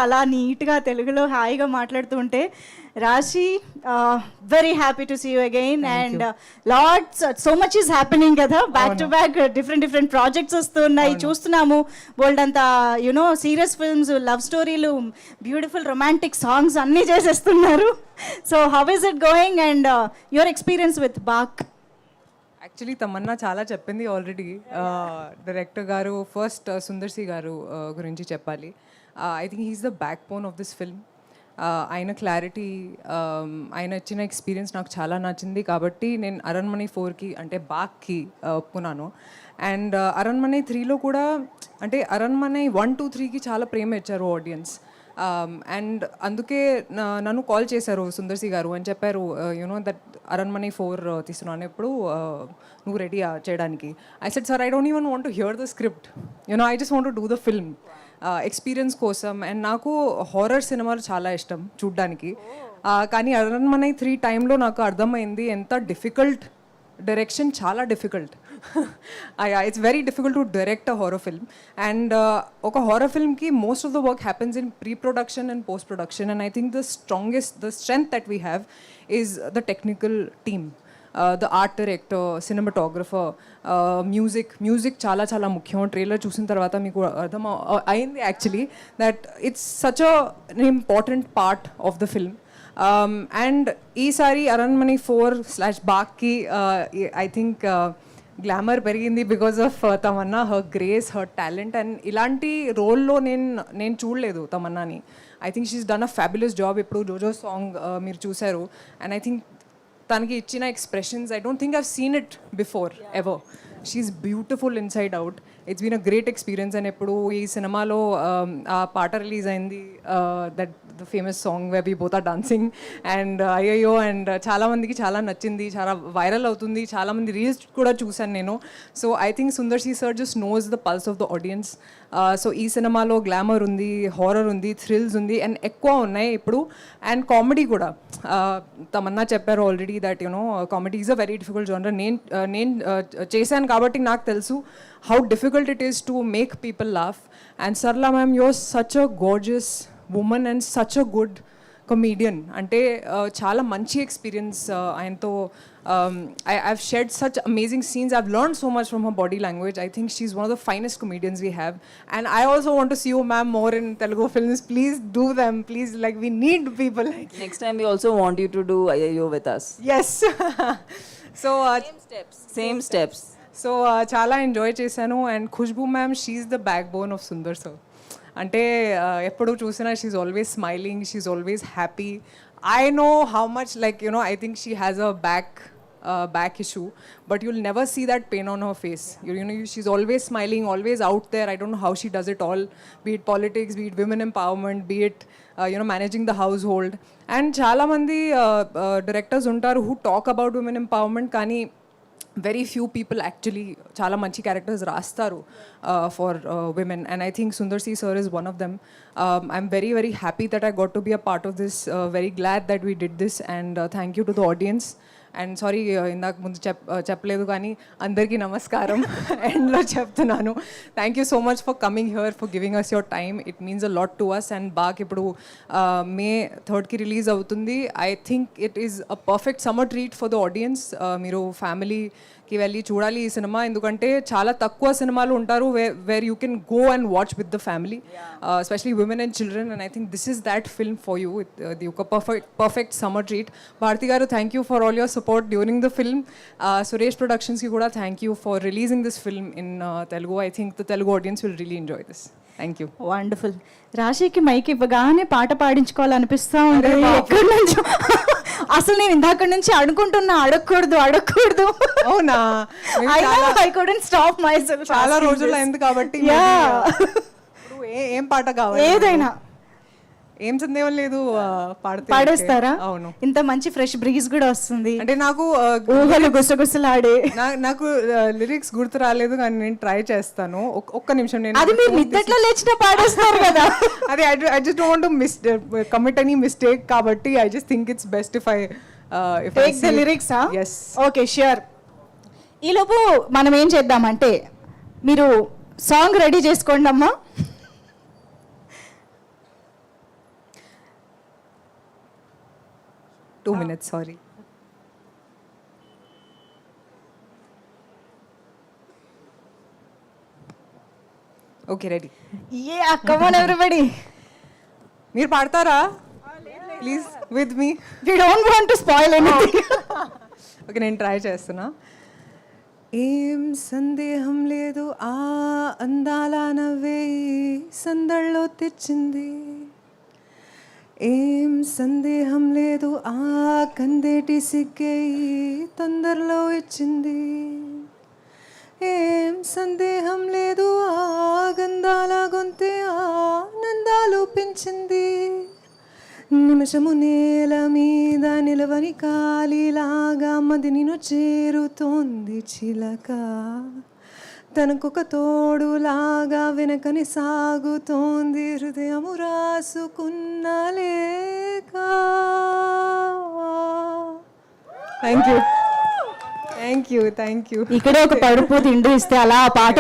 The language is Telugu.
అలా నీట్గా తెలుగులో హాయిగా మాట్లాడుతూ ఉంటే Raashi very happy to see you again and lots so much is happening కదా back to back different projects వస్తున్నాయి చూస్తున్నాము బోల్డ్ అంతా యునో సీరియస్ ఫిల్మ్స్ లవ్ స్టోరీలు బ్యూటిఫుల్ రొమాంటిక్ సాంగ్స్ అన్నీ చేసేస్తున్నారు. So how is it going and your experience with Baak? Actually Tamannaah చాలా చెప్పింది ఆల్రెడీ. డైరెక్టర్ గారు ఫస్ట్ సుందర్ సి గారు గురించి చెప్పాలి. I think he's the backbone of this film. ఆయన క్లారిటీ, ఆయన ఇచ్చిన ఎక్స్పీరియన్స్ నాకు చాలా నచ్చింది. కాబట్టి నేను అరణ్మణి 4కి అంటే బాక్కి ఒప్పుకున్నాను. అండ్ అరణ్మణి 3లో కూడా అంటే అరణ్మణి 1, 2, 3కి చాలా ప్రేమ ఇచ్చారు ఆడియన్స్. అండ్ అందుకే నన్ను కాల్ చేశారు సుందర్ సి గారు అని చెప్పారు, యూనో దట్ అరణ్మణి 4 తీస్తున్నాను ఎప్పుడు నువ్వు రెడీ చేయడానికి. I said sir I don't even want to hear the script, you know I just want to do the film experience కోసం. అండ్ నాకు హారర్ సినిమాలు చాలా ఇష్టం చూడ్డానికి. కానీ అరణ్మణి 3 టైంలో నాకు అర్థమైంది ఎంత డిఫికల్ట్ డైరెక్షన్, చాలా difficult. It's very difficult to direct a horror film. And ఒక హారర్ ఫిల్మ్కి most of the work happens in pre production and post production. And I think the strength that we have is the technical team, the art director, cinematographer, music చాలా చాలా ముఖ్యం. ట్రైలర్ చూసిన తర్వాత మీకు అర్థం అయింది actually that it's such an important part of the film. And ఈసారి అరణ్మణి 4/బాక్కి ఐ థింక్ గ్లామర్ పెరిగింది because of Tamannaah, her grace, her talent. And ఇలాంటి రోల్లో నేను చూడలేదు తమన్నాని. I think she is done a fabulous job. ఇప్పుడు జోజో సాంగ్ మీరు చూశారు. అండ్ ఐ థింక్ తనకి ఇచ్చిన expressions I don't think I've seen it before ever. She's beautiful inside out. It's been a great experience. And ఎప్పుడు ఈ సినిమాలో ఆ పాట రిలీజ్ అయింది, that the famous song way we both are dancing and అయ్యో. అండ్ చాలామందికి చాలా నచ్చింది, చాలా వైరల్ అవుతుంది, చాలామంది రీల్స్ కూడా చూశాను నేను. So I think Sundar C sir just knows the pulse of the audience. So ఈ సినిమాలో గ్లామర్ ఉంది, హారర్ ఉంది, థ్రిల్స్ ఉంది, అండ్ ఎక్కువ ఉన్నాయి ఇప్పుడు. అండ్ కామెడీ కూడా తమన్నా చెప్పారు already that you know comedy is a very difficult genre. నేను చేశాను కాబట్టి నాకు తెలుసు how difficult it is to make people laugh. And Sarla ma'am, you're such a gorgeous woman and such a good comedian. Ante chala manchi experience ayanto. I've shared such amazing scenes. I've learned so much from her body language. I think she's one of the finest comedians we have. And I also want to see you ma'am more in Telugu films. Please do them, please. Like we need people like you. Next time we also want you to do IIO with us. Yes. So Same steps. So చాలా ఎంజాయ్ చేశాను. And Khushbu ma'am, she's the backbone of Sundar sir. అంటే ఎప్పుడు చూసినా she's always smiling, she's always happy. I know how much like you know I think she has a back issue, but you'll never see that pain on her face. You know, she's always smiling, always out there. I don't know how she does it all, be it politics, be it women empowerment, be it managing the household. And చాలా మంది directors ఉంటారు who talk about women empowerment, కానీ very few people actually chala manchi characters rastaru for women. And I think Sundar C sir is one of them. I'm very very happy that I got to be a part of this. Very glad that we did this. And thank you to the audience. And sorry ఇందాక ముందు చెప్పలేదు కానీ అందరికీ నమస్కారం ఎండ్లో చెప్తున్నాను. Thank you so much for coming here, for giving us your time. It means a lot to us. And Baak ఇప్పుడు May 3కి రిలీజ్ అవుతుంది. I think it is a perfect summer treat for the audience. మీరు ఫ్యామిలీకి వెళ్ళి చూడాలి ఈ సినిమా, ఎందుకంటే చాలా తక్కువ సినిమాలు ఉంటారు where you can go and watch with the family, especially women and children. And I think this is that film for you. ఇది ఒక పర్ఫెక్ట్ సమ్మర్ ట్రీట్. భారతి గారు, thank you for all your support during the film. Suresh Productions ki kuda thank you for releasing this film in Telugu. I think the Telugu audience will really enjoy this. Thank you. Wonderful. రాశికి మైక్ ఇవ్వగానే పాట పాడించుకోవాలనిపిస్తా ఉంటుంది ఎక్కడి నుంచో. అసలు నేను ఇందాక నుంచి అనుకుంటున్నా అడగకూడదు. అవునా? I couldn't stop myself. చాలా రోజులు అయింది కాబట్టి ఏం పాట కావాలి? ఏదైనా ఏం సందేహం లేదు, పాడేస్తారా? అవును. ఇంత మంచి ఫ్రెష్ బ్రీజ్ కూడా వస్తుంది. అంటే నాకు ఊహలు గుసగుసలాడే నాకు లిరిక్స్ గుర్తు రాలేదు, కానీ నేను ట్రై చేస్తాను. ఒక్క నిమిషం. నేను అది మీరు నిద్దట్లో లేచినా పాడేస్తారు కదా. అది I just don't want to commit any mistake, కాబట్టి I just think it's best if I take the lyrics. yes. Okay, sure. ఈలోపు మనం ఏం చేద్దామంటే మీరు సాంగ్ రెడీ చేసుకోండి అమ్మా. 2 minutes, sorry. Okay, ready. Yeah, come on everybody. మీరు పాడతారా please with me? We don't want to spoil anything. Okay, నేను ట్రై చేస్తున్నా. ఏం సందేహం లేదు ఆ అందాల నవ్వే సందళ్ళలో తెచ్చింది. ఏం సందేహం లేదు ఆ కందేటి సిగ్గే తొందరలో ఇచ్చింది. ఏం సందేహం లేదు ఆ గంధాల గొంతే ఆనందాలు పెంచింది. నిమిషము నేల మీద నిలవని కాలిలాగా మది నిన్ను చేరుతోంది చిలక. తనకొక తోడులాగా వెనకని సాగుతోంది హృదయము రాసుకున్న లేక. Thank you. ఇక్కడే ఒక పడుపు తిండి ఇస్తే అలా ఆ పాట